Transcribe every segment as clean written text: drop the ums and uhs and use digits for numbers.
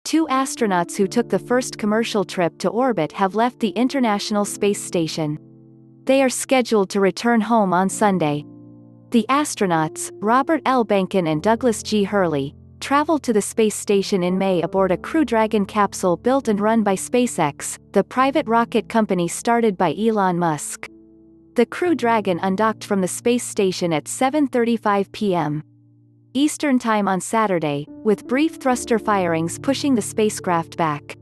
2 astronauts who took the first commercial trip to orbit have left the International Space Station. They are scheduled to return home on Sunday. The astronauts, Robert L. Behnken and Douglas G. Hurley, traveled to the space station in May aboard a Crew Dragon capsule built and run by SpaceX, the private rocket company started by Elon Musk. The Crew Dragon undocked from the space station at 7:35 p.m. Eastern Time on Saturday, with brief thruster firings pushing the spacecraft back.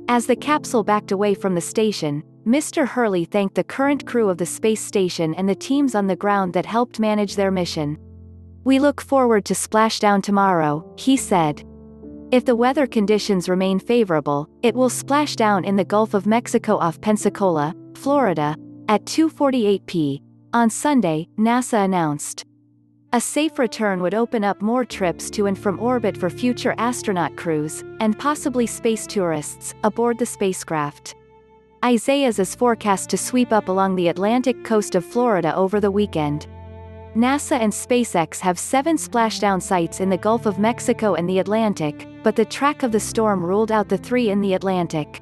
As the capsule backed away from the station, Mr. Hurley thanked the current crew of the space station and the teams on the ground that helped manage their mission. "We look forward to splashdown tomorrow," he said. "If the weather conditions remain favorable, it will splash down in the Gulf of Mexico off Pensacola, Florida, at 2:48 p.m. on Sunday," NASA announced. A safe return would open up more trips to and from orbit for future astronaut crews, and possibly space tourists, aboard the spacecraft. Isaias is forecast to sweep up along the Atlantic coast of Florida over the weekend. NASA and SpaceX have 7 splashdown sites in the Gulf of Mexico and the Atlantic, but the track of the storm ruled out the 3 in the Atlantic.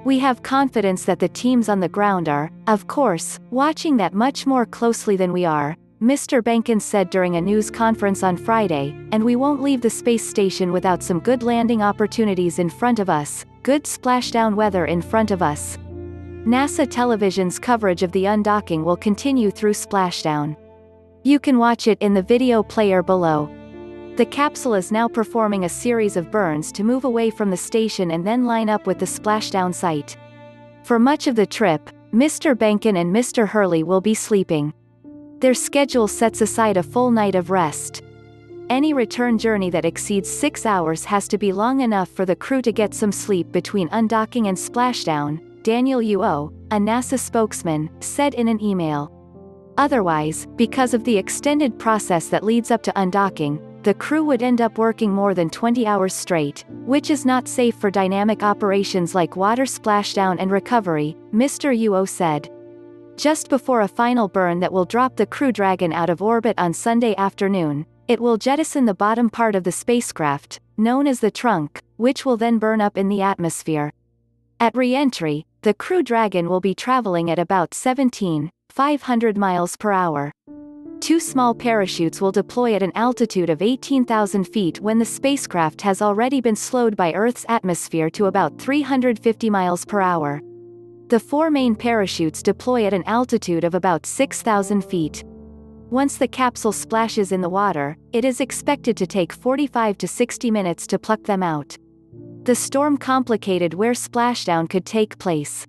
"We have confidence that the teams on the ground are, of course, watching that much more closely than we are," Mr. Behnken said during a news conference on Friday, "and we won't leave the space station without some good landing opportunities in front of us, good splashdown weather in front of us." NASA television's coverage of the undocking will continue through splashdown. You can watch it in the video player below. The capsule is now performing a series of burns to move away from the station and then line up with the splashdown site. For much of the trip, Mr. Behnken and Mr. Hurley will be sleeping. Their schedule sets aside a full night of rest. Any return journey that exceeds 6 hours has to be long enough for the crew to get some sleep between undocking and splashdown, Daniel Uo, a NASA spokesman, said in an email. Otherwise, because of the extended process that leads up to undocking, the crew would end up working more than 20 hours straight, which is not safe for dynamic operations like water splashdown and recovery, Mr. Uo said. Just before a final burn that will drop the Crew Dragon out of orbit on Sunday afternoon, it will jettison the bottom part of the spacecraft, known as the trunk, which will then burn up in the atmosphere. At re-entry, the Crew Dragon will be traveling at about 17,500 miles per hour. 2 small parachutes will deploy at an altitude of 18,000 feet when the spacecraft has already been slowed by Earth's atmosphere to about 350 miles per hour. The 4 main parachutes deploy at an altitude of about 6,000 feet. Once the capsule splashes in the water, it is expected to take 45 to 60 minutes to pluck them out. The storm complicated where splashdown could take place.